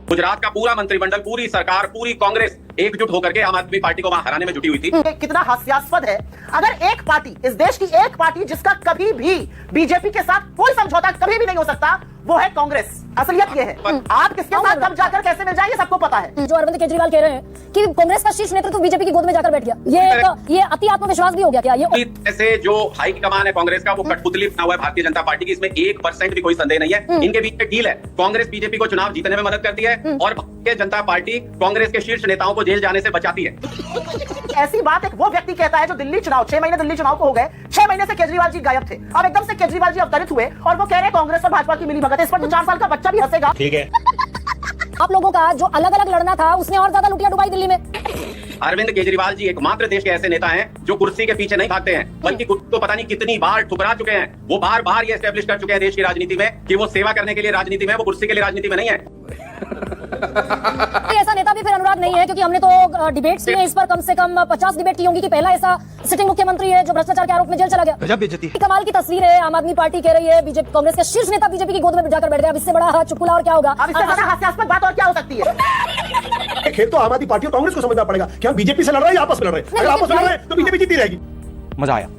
गुजरात का पूरा मंत्रिमंडल, पूरी सरकार, पूरी कांग्रेस एकजुट होकर के आम आदमी पार्टी को वहां हराने में जुटी हुई थी। कितना हास्यास्पद है, अगर एक पार्टी, इस देश की एक पार्टी जिसका कभी भी बीजेपी के साथ कोई समझौता कभी भी नहीं हो सकता, वो है कांग्रेस। असलियत ये है, आप किसके साथ कब जाकर कैसे मिल जाएंगे सबको पता है। जो अरविंद केजरीवाल कह रहे हैं कि कांग्रेस का शीर्ष नेतृत्व बीजेपी की गोद में जाकर बैठ गया, ये अति आत्मविश्वास भी हो गया क्या? ये ऐसे जो हाई कमान है कांग्रेस का, वो कठपुतली बना हुआ है भारतीय जनता पार्टी की, इसमें 1% भी कोई संदेह नहीं है। इनके बीच में डील है, कांग्रेस बीजेपी को चुनाव जीतने में मदद करती है और भारतीय जनता पार्टी कांग्रेस के शीर्ष नेताओं को जेल जाने से बचाती है। ऐसी बात एक वो व्यक्ति कहता है जो दिल्ली चुनाव, 6 महीने दिल्ली चुनाव को हो गए, 6 महीने से केजरीवाल जी गायब थे, अब एकदम से केजरीवाल जी अवतरित हुए और वो कह रहे हैं कांग्रेस और भाजपा की मिली भगत है। इस पर तो 4 साल का बच्चा भी हंसेगा। ठीक है, आप लोगों का जो अलग अलग लड़ना था, उसने और ज्यादा लुटिया डुबाई दिल्ली में। अरविंद केजरीवाल जी एकमात्र देश के ऐसे नेता हैं जो कुर्सी के पीछे नहीं भागते हैं, बल्कि कुर्सी को पता नहीं कितनी बार ठुकरा चुके हैं। वो बार बार ये एस्टेब्लिश कर चुके हैं देश की राजनीति में कि वो सेवा करने के लिए राजनीति में, वो कुर्सी के लिए राजनीति में नहीं है। ऐसा नेता भी फिर अनुराग नहीं है, क्योंकि हमने तो डिबेट्स की है इस पर, कम से कम 50 डिबेट की होंगी कि पहला ऐसा सिटिंग मुख्यमंत्री है जो भ्रष्टाचार के आरोप में जेल चला गया। गजब बेइज्जती। कमाल की तस्वीर है, आम आदमी पार्टी कह रही है बीजेपी, कांग्रेस का शीर्ष नेता बीजेपी की गोद में जाकर बैठ गया। अब इससे बड़ा चुटकुला और क्या होगा? अब इससे ज्यादा हास्यास्पद बात और क्या हो सकती है? खेल तो आम आदमी पार्टी और कांग्रेस को समझना पड़ेगा कि हम बीजेपी से लड़ रहे हैं या आपस में लड़ रहे हैं। अगर आपस में लड़ रहे हैं तो बीजेपी जीती रहेगी। मजा आया।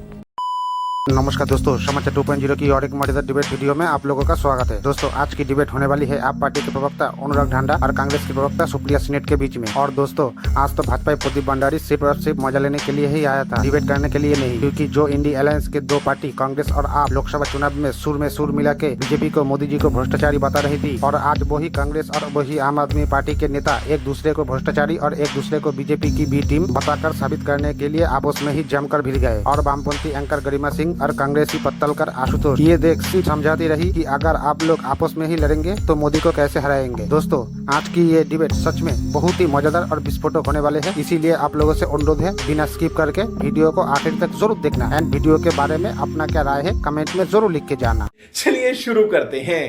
नमस्कार दोस्तों, समाचार 2.0 की और एक मजेदार डिबेट वीडियो में आप लोगों का स्वागत है। दोस्तों, आज की डिबेट होने वाली है आप पार्टी के प्रवक्ता अनुराग ढांडा और कांग्रेस के प्रवक्ता सुप्रिया सिनेट के बीच में। और दोस्तों, आज तो भाजपा प्रदीप भंडारी सिर्फ और सिर्फ मजा लेने के लिए ही आया था, डिबेट करने के लिए नहीं, क्योंकि जो इंडी अलायंस के 2 पार्टी कांग्रेस और आप लोकसभा चुनाव में सुर मिला के बीजेपी को, मोदी जी को भ्रष्टाचारी बता रही थी, और आज वही कांग्रेस और वही आम आदमी पार्टी के नेता एक दूसरे को भ्रष्टाचारी और एक दूसरे को बीजेपी की बी टीम बताकर साबित करने के लिए आपस में ही जमकर भिड़ गए। और वामपंथी एंकर गरिमा सिंह और कांग्रेसी तलकर आशुतोष ये देख सिर्फ समझाती रही कि अगर आप लोग आपस में ही लड़ेंगे तो मोदी को कैसे हराएंगे। दोस्तों, आज की ये डिबेट सच में बहुत ही मजेदार और विस्फोटक होने वाले हैं, इसीलिए आप लोगों से अनुरोध है बिना स्किप करके वीडियो को आखिर तक जरूर देखना एंड वीडियो के बारे में अपना क्या राय है कमेंट में जरूर लिख के जाना। चलिए शुरू करते हैं।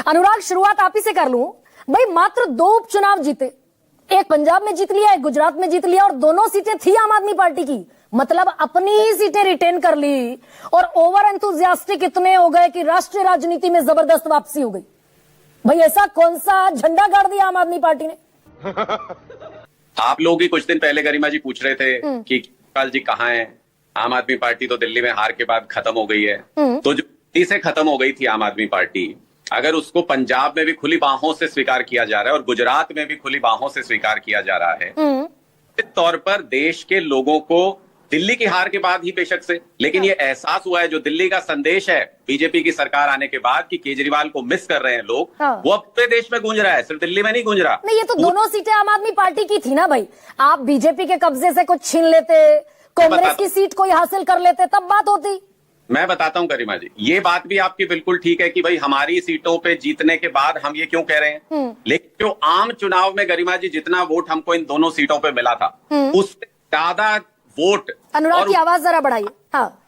अनुराग, शुरुआत आप ही से कर लूं। भाई, मात्र 2 उपचुनाव जीते, एक पंजाब में जीत लिया, एक गुजरात में जीत लिया, और दोनों सीटें थी आम आदमी पार्टी की, मतलब अपनी ही सीटें रिटेन कर ली, और ओवर एंथुजियास्टिक इतने हो गए कि राष्ट्रीय राजनीति में जबरदस्त वापसी हो गई। भाई, ऐसा कौन सा झंडा गाड़ दिया आम आदमी पार्टी ने? आप लोग ही कुछ दिन पहले गरिमा जी पूछ रहे थे कि केजरीवाल जी कहाँ हैं। आम आदमी पार्टी तो दिल्ली में हार के बाद खत्म हो गई है। तो जो दिल्ली से खत्म हो गई थी आम आदमी पार्टी, अगर उसको पंजाब में भी खुली बाहों से स्वीकार किया जा रहा है और गुजरात में भी खुली बाहों से स्वीकार किया जा रहा है, इस तौर पर देश के लोगों को दिल्ली की हार के बाद ही बेशक से, लेकिन ये एहसास हुआ है, जो दिल्ली का संदेश है बीजेपी की सरकार आने के बाद कि केजरीवाल को मिस कर रहे हैं लोग, वो अब पूरे देश में गूंज रहा है, सिर्फ दिल्ली में नहीं गूंज रहा। नहीं, ये तो दोनों सीटें आम आदमी पार्टी की थी ना भाई। आप बीजेपी के कब्जे से कुछ छीन लेते, कांग्रेस की सीट कोई हासिल कर लेते, तब बात होती। मैं बताता हूं गरिमा जी, ये बात भी आपकी बिल्कुल ठीक है कि भाई हमारी सीटों पे जीतने के बाद हम ये क्यों कह रहे हैं, लेकिन जो आम चुनाव में गरिमा जी जितना वोट हमको इन दोनों सीटों पे मिला था, उससे ज्यादा वोट, अनुराग की आवाज जरा बढ़ाइए। हाँ,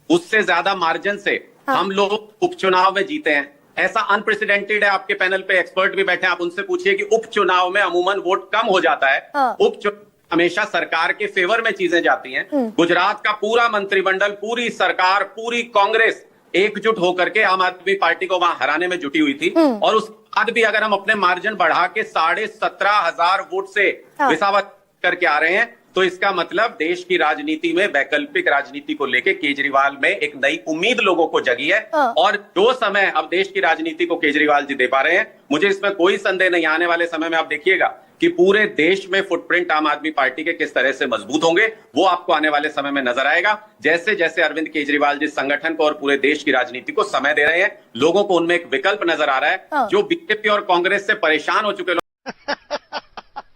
उससे ज्यादा मार्जिन से हम लोग उपचुनाव में जीते हैं। ऐसा अनप्रेसिडेंटेड है। आपके पैनल पे एक्सपर्ट भी बैठे हैं, आप उनसे पूछिए कि उपचुनाव में अमूमन वोट कम हो जाता है। उपचुनाव हमेशा सरकार के फेवर में चीजें जाती हैं। गुजरात का पूरा मंत्रिमंडल, पूरी सरकार, पूरी कांग्रेस एकजुट होकर के आम आदमी पार्टी को वहां हराने में जुटी हुई थी, और उसके बाद भी अगर हम अपने मार्जिन बढ़ा के 17,500 वोट से विसावत करके आ रहे हैं, तो इसका मतलब देश की राजनीति में, वैकल्पिक राजनीति को लेके केजरीवाल में एक नई उम्मीद लोगों को जगी है। और जो समय अब देश की राजनीति को केजरीवाल जी दे पा रहे हैं, मुझे इसमें कोई संदेह नहीं, आने वाले समय में आप देखिएगा कि पूरे देश में फुटप्रिंट आम आदमी पार्टी के किस तरह से मजबूत होंगे, वो आपको आने वाले समय में नजर आएगा। जैसे जैसे अरविंद केजरीवाल जी संगठन को और पूरे देश की राजनीति को समय दे रहे हैं, लोगों को उनमें एक विकल्प नजर आ रहा है। जो बीजेपी और कांग्रेस से परेशान हो चुके लोग,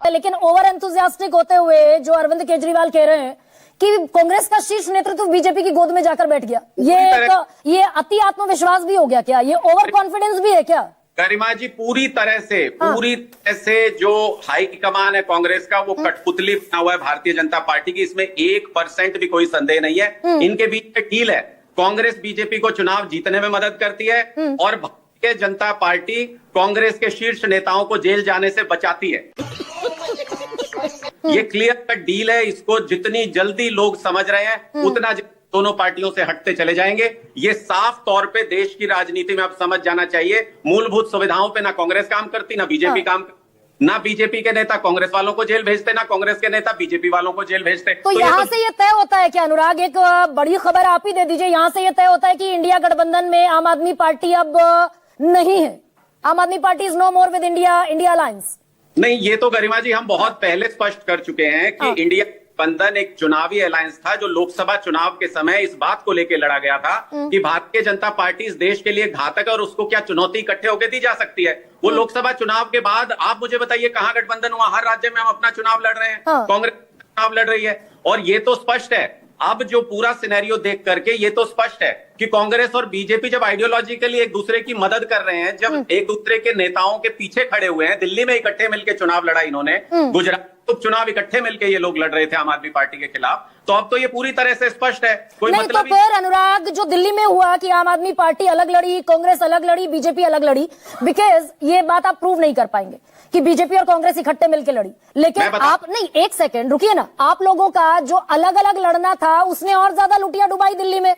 लेकिन ओवर एंथुजियास्टिक होते हुए जो अरविंद केजरीवाल कह रहे हैं कि कांग्रेस का शीर्ष नेतृत्व बीजेपी की गोद में जाकर बैठ गया, ये अति आत्मविश्वास भी हो गया क्या? ये ओवर कॉन्फिडेंस भी है क्या? गरिमा जी, पूरी तरह से जो हाई कमान है कांग्रेस का, वो कठपुतली बना हुआ है भारतीय जनता पार्टी की, इसमें 1% भी कोई संदेह नहीं है। इनके बीच में डील है, कांग्रेस बीजेपी को चुनाव जीतने में मदद करती है और भारतीय जनता पार्टी कांग्रेस के शीर्ष नेताओं को जेल जाने से बचाती है। ये क्लियर कट डील है। इसको जितनी जल्दी लोग समझ रहे हैं, उतना दोनों पार्टियों से हटते चले जाएंगे। ये साफ तौर पे देश की राजनीति में अब समझ जाना चाहिए, मूलभूत सुविधाओं पे ना कांग्रेस काम करती, ना बीजेपी काम करती। ना बीजेपी के नेता कांग्रेस वालों को जेल भेजते, ना कांग्रेस के नेता बीजेपी वालों को जेल भेजते। तो यहाँ से ये तय होता है कि अनुराग, एक बड़ी खबर आप ही दे दीजिए, यहाँ से ये तय होता है कि इंडिया गठबंधन में आम आदमी पार्टी अब नहीं है, Aam Aadmi Party is no more with India alliance. नहीं, ये तो गरिमा जी हम बहुत पहले स्पष्ट कर चुके हैं कि इंडिया गठबंधन एक चुनावी अलायंस था जो लोकसभा चुनाव के समय इस बात को लेकर लड़ा गया था कि भारतीय जनता पार्टी इस देश के लिए घातक है और उसको क्या चुनौती इकट्ठे होकर दी जा सकती है। वो लोकसभा चुनाव के बाद आप मुझे बताइए कहां गठबंधन हुआ? हर राज्य में हम अपना चुनाव लड़ रहे हैं, कांग्रेस चुनाव लड़ रही है। और ये तो स्पष्ट है, अब जो पूरा सिनेरियो देख करके ये तो स्पष्ट है कि कांग्रेस और बीजेपी जब आइडियोलॉजिकली एक दूसरे की मदद कर रहे हैं, जब एक दूसरे के नेताओं के पीछे खड़े हुए हैं, दिल्ली में इकट्ठे मिलकर चुनाव लड़ा इन्होंने, गुजरात उपचुनाव इकट्ठे मिलकर ये लोग लड़ रहे थे आम आदमी पार्टी के खिलाफ, तो अब तो ये पूरी तरह से स्पष्ट है। कोई नहीं मतलब तो फिर अनुराग, जो दिल्ली में हुआ कि आम आदमी पार्टी अलग लड़ी, कांग्रेस अलग लड़ी, बीजेपी अलग लड़ी, बिकॉज ये बात आप प्रूव नहीं कर पाएंगे कि बीजेपी और कांग्रेस इकट्ठे मिलकर लड़ी। लेकिन आप नहीं, एक सेकेंड रुकिए ना, आप लोगों का जो अलग अलग लड़ना था उसने और ज्यादा लुटिया डुबाई दिल्ली में।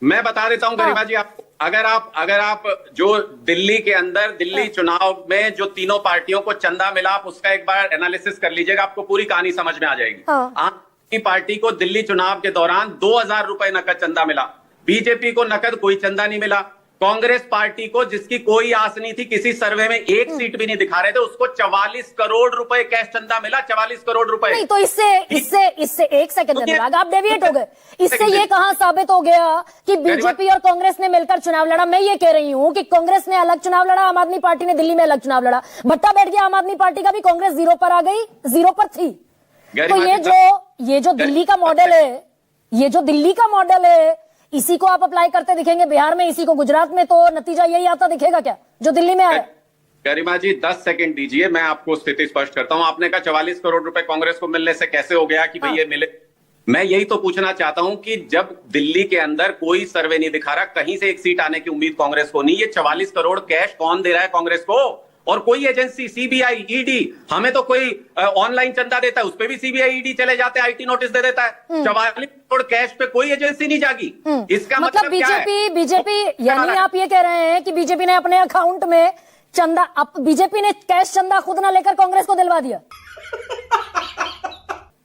मैं बता देता हूं गरिमा जी आपको, अगर आप जो दिल्ली के अंदर दिल्ली चुनाव में जो तीनों पार्टियों को चंदा मिला, आप उसका एक बार एनालिसिस कर लीजिएगा, आपको पूरी कहानी समझ में आ जाएगी। आम आदमी पार्टी को दिल्ली चुनाव के दौरान 2000 रुपए नकद चंदा मिला, बीजेपी को नकद कोई चंदा नहीं मिला, कांग्रेस पार्टी को जिसकी कोई आस नहीं थी, किसी सर्वे में एक सीट भी नहीं दिखा रहे थे, उसको 44 करोड़ रुपए कैश चंदा मिला, 44 करोड़ रुपए। नहीं तो इससे एक सेकंड अनुराग, आप डेविएट हो गए। इससे ये कहां साबित हो गया कि बीजेपी और कांग्रेस ने मिलकर चुनाव लड़ा? मैं ये कह रही हूं कि कांग्रेस ने अलग चुनाव लड़ा, आम आदमी पार्टी ने दिल्ली में अलग चुनाव लड़ा, भट्टा बैठ गया आम आदमी पार्टी का भी, कांग्रेस जीरो पर आ गई, जीरो पर थी। तो ये जो दिल्ली का मॉडल है, ये जो दिल्ली का मॉडल है, इसी को आप अप्लाई करते दिखेंगे बिहार में, इसी को गुजरात में, तो नतीजा यही आता दिखेगा क्या जो दिल्ली में आया? गरिमा जी 10 सेकंड दीजिए, मैं आपको स्थिति स्पष्ट करता हूं। आपने कहा 44 करोड़ रुपए कांग्रेस को मिलने से कैसे हो गया कि भाई ये मिले? मैं यही तो पूछना चाहता हूं कि जब दिल्ली के अंदर कोई सर्वे नहीं दिखा रहा, कहीं से एक सीट आने की उम्मीद कांग्रेस को नहीं, ये 44 करोड़ कैश कौन दे रहा है कांग्रेस को? और कोई एजेंसी, सीबीआई, ईडी, हमें तो कोई ऑनलाइन चंदा देता है, उस पे भी सीबीआई, ईडी चले जाते हैं, आईटी नोटिस दे देता है। 44 करोड़ कैश पे कोई एजेंसी नहीं जागी। इसका मतलब बीजेपी यानी आप ये कह रहे हैं कि बीजेपी ने अपने अकाउंट में चंदा, बीजेपी ने कैश चंदा खुद ना लेकर कांग्रेस को दिलवा दिया?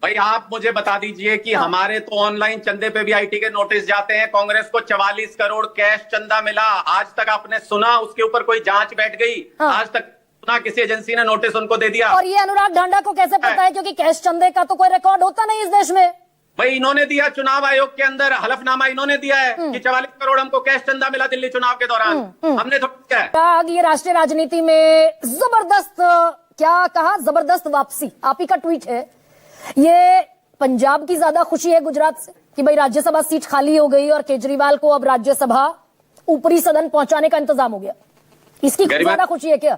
भाई आप मुझे बता दीजिए कि हमारे तो ऑनलाइन चंदे पे भी आईटी के नोटिस जाते हैं, कांग्रेस को 44 करोड़ कैश चंदा मिला, आज तक आपने सुना उसके ऊपर कोई जांच बैठ गई? आज तक सुना किसी एजेंसी ने नोटिस उनको दे दिया? और ये अनुराग ढांडा को कैसे पता है? क्योंकि कैश चंदे का तो कोई रिकॉर्ड होता नहीं इस देश में। भाई इन्होंने दिया, चुनाव आयोग के अंदर हलफनामा इन्होंने दिया है कि 44 करोड़ हमको कैश चंदा मिला दिल्ली चुनाव के दौरान, हमने थोड़ा किया है। ये राष्ट्रीय राजनीति में जबरदस्त, क्या कहा, जबरदस्त वापसी, आप ही का ट्वीट है ये। पंजाब की ज्यादा खुशी है गुजरात से कि भाई राज्यसभा सीट खाली हो गई और केजरीवाल को अब राज्यसभा ऊपरी सदन पहुंचाने का इंतजाम हो गया, इसकी ज्यादा खुशी है क्या?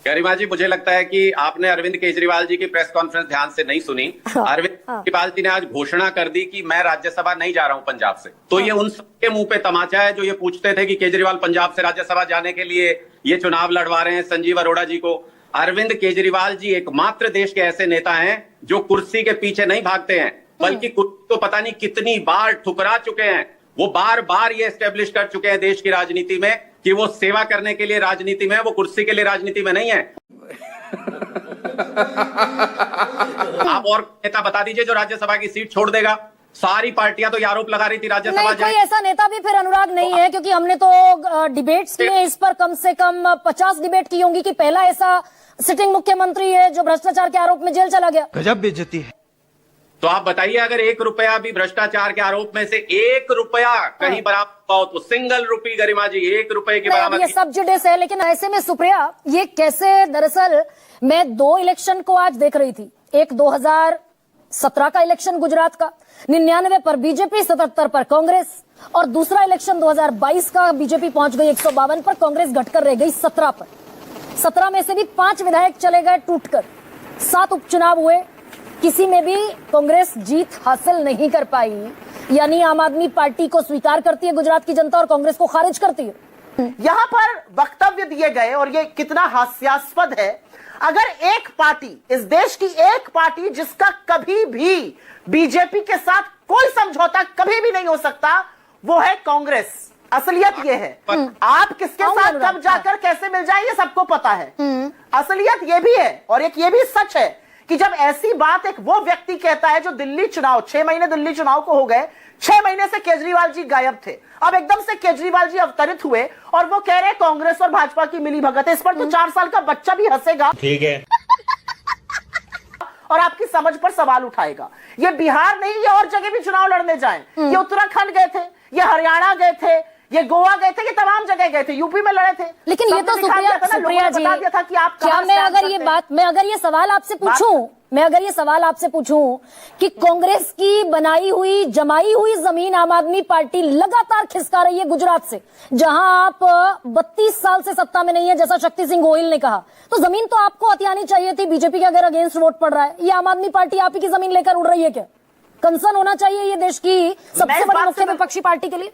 गरिमा जी मुझे लगता है कि आपने अरविंद केजरीवाल जी की प्रेस कॉन्फ्रेंस ध्यान से नहीं सुनी। अरविंद केजरीवाल जी ने आज घोषणा कर दी कि मैं राज्यसभा नहीं जा रहा हूं पंजाब से, तो ये उन सबके मुंह पे तमाचा है जो ये पूछते थे कि केजरीवाल पंजाब से राज्यसभा जाने के लिए ये चुनाव लड़वा रहे हैं संजीव अरोड़ा जी को। अरविंद केजरीवाल जी एकमात्र देश के ऐसे नेता हैं जो कुर्सी के पीछे नहीं भागते हैं, बल्कि कुर्सी को पता नहीं कितनी बार ठुकरा चुके हैं। वो बार बार ये एस्टेब्लिश कर चुके हैं देश की राजनीति में कि वो सेवा करने के लिए राजनीति में, वो कुर्सी के लिए राजनीति में नहीं है। आप और नेता बता दीजिए जो राज्यसभा की सीट छोड़ देगा। सारी पार्टियां तो आरोप लगा रही थी राज्यसभा कोई ऐसा नेता भी फिर अनुराग नहीं है, क्योंकि हमने तो डिबेट्स किए इस पर, कम से कम 50 डिबेट की होंगी कि पहला ऐसा सिटिंग मुख्यमंत्री है जो भ्रष्टाचार के आरोप में जेल चला गया। गजब बेइज्जती है। तो आप बताइए, अगर 1 रुपया भी भ्रष्टाचार के आरोप में से 1 रुपया कहीं बराबर हो तो सिंगल रुपी, गरिमा जी 1 रुपए की बराबर, ये सब जुडिस है। लेकिन ऐसे में सुप्रिया, ये कैसे, दरअसल मैं 2 इलेक्शन को आज देख रही थी, एक 2017 का इलेक्शन गुजरात का 99 पर बीजेपी, 77 पर कांग्रेस, और दूसरा इलेक्शन 2022 का बीजेपी पहुंच गई 152 पर, कांग्रेस घटकर रह गई 17 पर। 17 में से भी 5 विधायक चले गए टूटकर। 7 उपचुनाव हुए, किसी में भी कांग्रेस जीत हासिल नहीं कर पाई। यानी आम आदमी पार्टी को स्वीकार करती है गुजरात की जनता और कांग्रेस को खारिज करती है। यहां पर वक्तव्य दिए गए और ये कितना हास्यास्पद है। अगर एक पार्टी, इस देश की एक पार्टी जिसका कभी भी बीजेपी के साथ कोई समझौता कभी भी नहीं हो सकता, वो है कांग्रेस। असलियत ये है, आप किसके साथ कब जाकर कैसे मिल जाए ये सबको पता है। असलियत ये भी है और एक ये भी सच है कि जब ऐसी बात एक वो व्यक्ति कहता है जो दिल्ली चुनाव 6 महीने दिल्ली चुनाव को हो गए, 6 महीने से केजरीवाल जी गायब थे, अब एकदम से केजरीवाल जी अवतरित हुए और वो कह रहे हैं कांग्रेस और भाजपा की मिली भगत है। इस पर तो 4 साल का बच्चा भी हंसेगा, ठीक है, और आपकी समझ पर सवाल उठाएगा। ये बिहार नहीं, ये और जगह भी चुनाव लड़ने जाएं, ये उत्तराखंड गए थे, ये हरियाणा गए थे, ये गोवा गए थे, ये तमाम जगह गए थे, यूपी में लड़े थे। लेकिन ये तो सुप्रिया जी, क्या मैं अगर ये सवाल आपसे पूछूं कि कांग्रेस की बनाई हुई जमाई हुई जमीन आम आदमी पार्टी लगातार खिसका रही है गुजरात से, जहां आप 32 साल से सत्ता में नहीं है, जैसा शक्ति सिंह गोहिल ने कहा, तो जमीन तो आपको हथियानी चाहिए थी। बीजेपी के अगर अगेंस्ट वोट पड़ रहा है, ये आम आदमी पार्टी आप ही की जमीन लेकर उड़ रही है क्या? कंसर्न होना चाहिए ये देश की सबसे बड़ी मुख्य विपक्षी पार्टी के लिए।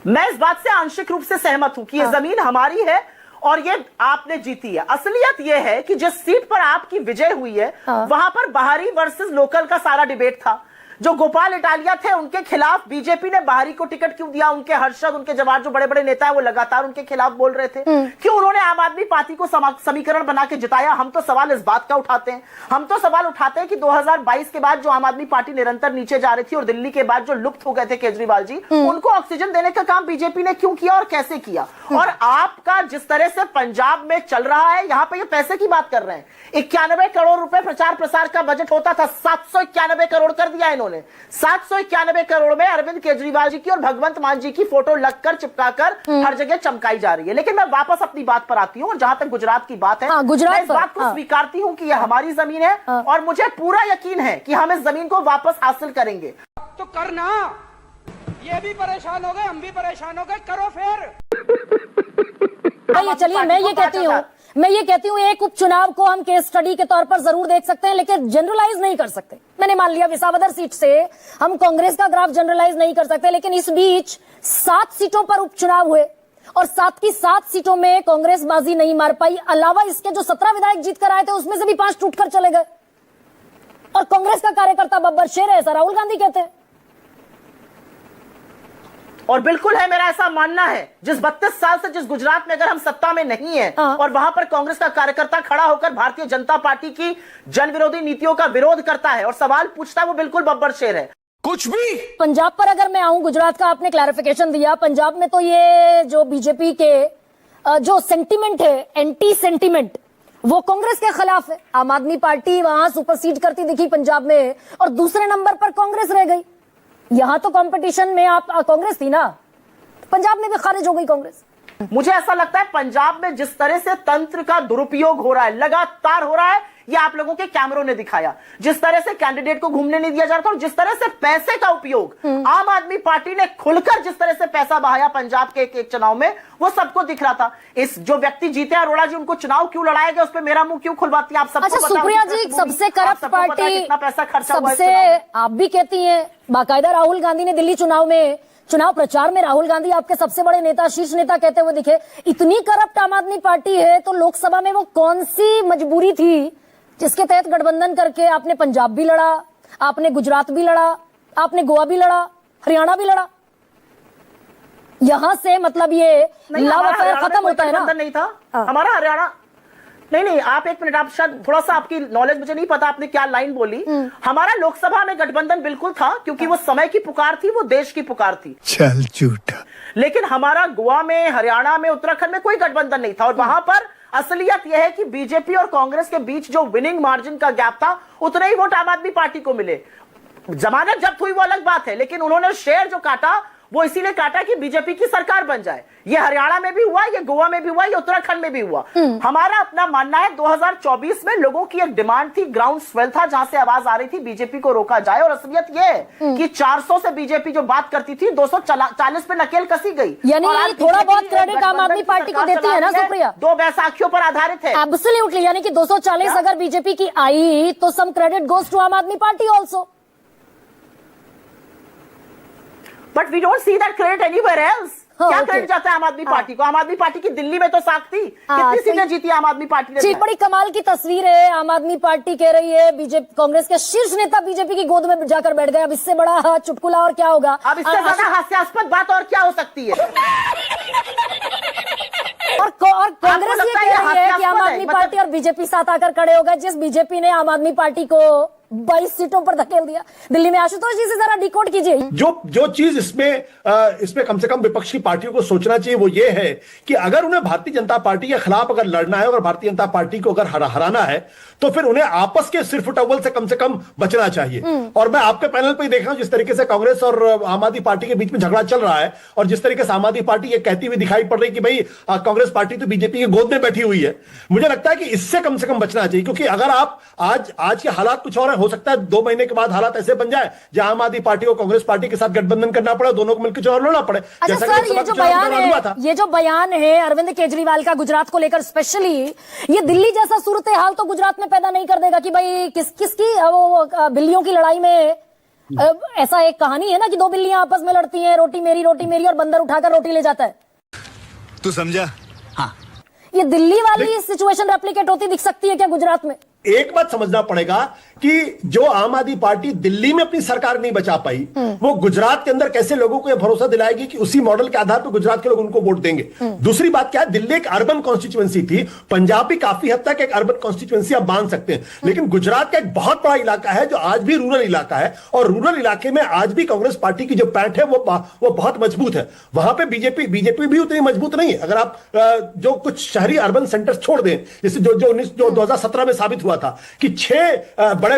मैं इस बात से आंशिक रूप से सहमत हूं कि ये जमीन हमारी है और ये आपने जीती है। असलियत ये है कि जिस सीट पर आपकी विजय हुई है वहां पर बाहरी वर्सेस लोकल का सारा डिबेट था। जो गोपाल इटालिया थे उनके खिलाफ बीजेपी ने बाहरी को टिकट क्यों दिया, उनके हर्षद, उनके जवाब, जो बड़े बड़े नेता है वो लगातार उनके खिलाफ बोल रहे थे। क्यों उन्होंने आम आदमी पार्टी को समीकरण बना के जिताया? हम तो सवाल इस बात का उठाते हैं, कि 2022 के बाद जो आम आदमी पार्टी निरंतर नीचे जा रही थी और दिल्ली के बाद जो लुप्त हो गए थे केजरीवाल जी, उनको ऑक्सीजन देने का काम बीजेपी ने क्यों किया और कैसे किया? और आपका जिस तरह से पंजाब में चल रहा है, यहां पर ये पैसे की बात कर रहे हैं, 91 करोड़ रुपए प्रचार प्रसार का बजट होता था, 791 करोड़ कर दिया इन्होंने। 791 करोड़ में अरविंद केजरीवाल जी की और भगवंत मान जी की फोटो लगकर चिपकाकर हर जगह चमकाई जा रही है। लेकिन मैं वापस अपनी बात पर आती हूं और जहां तक गुजरात की बात है, मैं इस बात को स्वीकारती हूं कि यह हमारी जमीन है और मुझे पूरा यकीन है कि हम इस जमीन को वापस हासिल करेंगे। तो करना, ये भी परेशान हो गए, हम भी परेशान हो गए, करो फिर। चलिए मैं ये कहती हूँ एक उपचुनाव को हम केस स्टडी के तौर पर जरूर देख सकते हैं, लेकिन जनरलाइज नहीं कर सकते। मैंने मान लिया विसावदर सीट से हम कांग्रेस का ग्राफ जनरलाइज नहीं कर सकते, लेकिन इस बीच 7 सीटों पर उपचुनाव हुए और 7 की 7 सीटों में कांग्रेस बाजी नहीं मार पाई। अलावा इसके जो 17 विधायक जीत कर आए थे उसमें से भी 5 टूटकर चले गए और कांग्रेस का कार्यकर्ता बब्बर शेर है, ऐसा राहुल गांधी कहते हैं। और बिल्कुल है, मेरा ऐसा मानना है, जिस 32 साल से जिस गुजरात में अगर हम सत्ता में नहीं है और वहां पर कांग्रेस का कार्यकर्ता खड़ा होकर भारतीय जनता पार्टी की जन विरोधी नीतियों का विरोध करता है और सवाल पूछता है, वो बिल्कुल बब्बर शेर है। कुछ भी। पंजाब पर अगर मैं आऊं, गुजरात का आपने क्लैरिफिकेशन दिया, पंजाब में तो ये जो बीजेपी के जो सेंटिमेंट है, एंटी सेंटिमेंट, वो कांग्रेस के खिलाफ है। आम आदमी पार्टी वहां सुपरसीड करती दिखी पंजाब में और दूसरे नंबर पर कांग्रेस रह गई। यहां तो कंपटीशन में आप कांग्रेस थी ना, पंजाब में भी खारिज हो गई कांग्रेस। मुझे ऐसा लगता है पंजाब में जिस तरह से तंत्र का दुरुपयोग हो रहा है, लगातार हो रहा है, ये आप लोगों के कैमरों ने दिखाया। जिस तरह से कैंडिडेट को घूमने नहीं दिया जा रहा था और जिस तरह से पैसे का उपयोग आम आदमी पार्टी ने खुलकर जिस तरह से पैसा बहाया पंजाब के एक चुनाव में, वो सबको दिख रहा था। इस जो व्यक्ति जीते अरोड़ा जी, उनको चुनाव क्यों लड़ाया गया, उस पर मेरा मुंह क्यों खुलवाती है? आप सबको अच्छा सुप्रिया जी, सबसे करप्ट पार्टी, कितना पैसा खर्चा हुआ, सबसे आप भी कहती हैं, बाकायदा राहुल गांधी ने दिल्ली चुनाव प्रचार में राहुल गांधी आपके सबसे बड़े नेता, शीर्ष नेता कहते हुए दिखे, इतनी करप्ट आम आदमी पार्टी है तो लोकसभा में वो कौन सी मजबूरी थी जिसके तहत गठबंधन करके आपने पंजाब भी लड़ा, आपने गुजरात भी लड़ा, आपने गोवा भी लड़ा, हरियाणा भी लड़ा? यहां से मतलब ये लव अफेयर खत्म होता है ना? नहीं था हमारा हरियाणा। नहीं, आप एक मिनट, आप शायद थोड़ा सा, आपकी नॉलेज मुझे नहीं पता आपने क्या लाइन बोली। हमारा लोकसभा में गठबंधन बिल्कुल था, क्योंकि वो समय की पुकार थी, वो देश की पुकार थी। चल झूठा। लेकिन हमारा गोवा में, हरियाणा में, उत्तराखंड में कोई गठबंधन नहीं था और वहां पर असलियत यह है कि बीजेपी और कांग्रेस के बीच जो विनिंग मार्जिन का गैप था, उतने ही वोट आम आदमी पार्टी को मिले। जमानत जब्त हुई वो अलग बात है, लेकिन उन्होंने शेयर जो काटा वो इसीलिए काटा कि बीजेपी की सरकार बन जाए। ये हरियाणा में भी हुआ, ये गोवा में भी हुआ, ये उत्तराखंड में भी हुआ। हमारा अपना मानना है 2024 में लोगों की एक डिमांड थी, ग्राउंड स्वेल था, जहां से आवाज आ रही थी बीजेपी को रोका जाए। और असलियत ये है कि 400 से बीजेपी जो बात करती थी 240 पे नकेल कसी गई। यानी थोड़ा बहुत क्रेडिट आम आदमी पार्टी को देती है ना सुप्रिया? 2 बैसाखियों पर आधारित है। एब्सोल्युटली, यानी कि 240 अगर बीजेपी की आई तो सम क्रेडिट गोज टू आम Aadmi party also. But we don't see that credit anywhere else. क्या ओके। क्रेडिट जाता है आम आदमी पार्टी को? आम आदमी पार्टी की दिल्ली में तो साख थी, हाँ, कितनी तो सीटें जीती आम आदमी पार्टी ने? जी, बड़ी कमाल की तस्वीर है। आम आदमी पार्टी कह रही है बीजेपी, कांग्रेस के शीर्ष नेता बीजेपी की गोद में जाकर बैठ गए। अब इससे बड़ा चुटकुला और क्या होगा? अब इससे ज्यादा हास्यास्पद बात और क्या हो सकती है? और कांग्रेस ये लगता है कह ये रही है कि हास्यास्पद आम है, आदमी मतलब- पार्टी और बीजेपी साथ आकर खड़े हो गए। जिस बीजेपी ने आम आदमी पार्टी को 22 सीटों पर धकेल दिया दिल्ली में। आशुतोष जी से जरा डिकोड कीजिए। जो चीज इसमें कम से कम विपक्ष की पार्टियों को सोचना चाहिए वो ये है कि अगर उन्हें भारतीय जनता पार्टी के खिलाफ अगर लड़ना है और भारतीय जनता पार्टी को अगर हराना है तो फिर उन्हें आपस के सिर फुटअव्वल से कम बचना चाहिए। और मैं आपके पैनल पर ही देख रहा हूं जिस तरीके से कांग्रेस और आम आदमी पार्टी के बीच में झगड़ा चल रहा है और जिस तरीके से आम आदमी पार्टी ये कहती हुई दिखाई पड़ रही कि भाई कांग्रेस पार्टी तो बीजेपी की गोद में बैठी हुई है। मुझे लगता है कि इससे कम से कम बचना चाहिए, क्योंकि अगर आप आज के हालात कुछ और है, हो सकता है 2 महीने के बाद हालात ऐसे बन जाए जहां आम आदमी पार्टी को कांग्रेस पार्टी के साथ गठबंधन करना पड़े, दोनों को मिलकर चुनाव लड़ना पड़े। अच्छा जैसा सर, कि ये जो बयान है अरविंद केजरीवाल का गुजरात को लेकर स्पेशली, ये दिल्ली जैसा सूरत हाल तो गुजरात में पैदा नहीं कर देगा कि भाई किसकी वो बिल्लियों की लड़ाई में ऐसा एक कहानी है ना कि 2 बिल्लियां आपस में लड़ती हैं, रोटी मेरी और बंदर उठाकर रोटी ले जाता है। तू समझा? हाँ। ये दिल्ली वाली सिचुएशन रेप्लिकेट होती दिख सकती है क्या गुजरात में? एक बात समझना पड़ेगा कि जो आम आदमी पार्टी दिल्ली में अपनी सरकार नहीं बचा पाई, वो गुजरात के अंदर कैसे लोगों को यह भरोसा दिलाएगी कि उसी मॉडल के आधार पर गुजरात के लोग उनको वोट देंगे। दूसरी बात क्या है, दिल्ली एक अर्बन कॉन्स्टिट्यूएंसी थी, पंजाब भी काफी हद तक एक अर्बन कॉन्स्टिट्यूएंसी आप मान सकते हैं, लेकिन गुजरात का एक बहुत बड़ा इलाका है जो आज भी रूरल इलाका है और रूरल इलाके में आज भी कांग्रेस पार्टी की जो पैठ है वो बहुत मजबूत है। वहां पे बीजेपी भी उतनी मजबूत नहीं है। अगर आप जो कुछ शहरी अर्बन सेंटर छोड़ दें, जैसे जो 2017 में साबित हुआ था कि 6 बड़े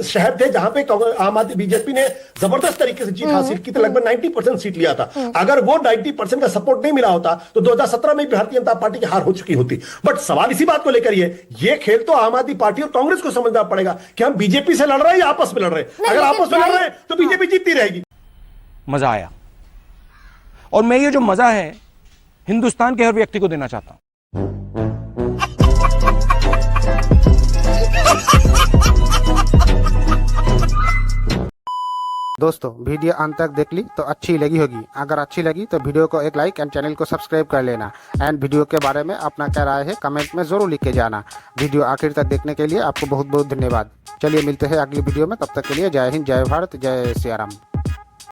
शहर थे जहां पे आम आदमी बीजेपी ने जबरदस्त तरीके से जीत हासिल की थी, लगभग 90% सीट लिया था। अगर वो 90% का सपोर्ट नहीं मिला होता तो 2017 में भारतीय जनता पार्टी की हार हो चुकी होती। बट सवाल इसी बात को लेकर ये खेल तो आम आदमी पार्टी और कांग्रेस को समझना पड़ेगा कि हम बीजेपी से लड़ रहे हैं या आपस में लड़ रहे हैं। अगर आपस में लड़ रहे हैं तो बीजेपी जीतती रहेगी। मजा आया, और मैं ये जो मजा है हिंदुस्तान के हर व्यक्ति को देना चाहता हूं। दोस्तों वीडियो अंत तक देख ली तो अच्छी लगी होगी। अगर अच्छी लगी तो वीडियो को एक लाइक एंड चैनल को सब्सक्राइब कर लेना। एंड वीडियो के बारे में अपना क्या राय है कमेंट में जरूर लिख के जाना। वीडियो आखिर तक देखने के लिए आपको बहुत बहुत धन्यवाद। चलिए मिलते हैं अगली वीडियो में, तब तक के लिए जय हिंद, जय भारत, जय सिया राम।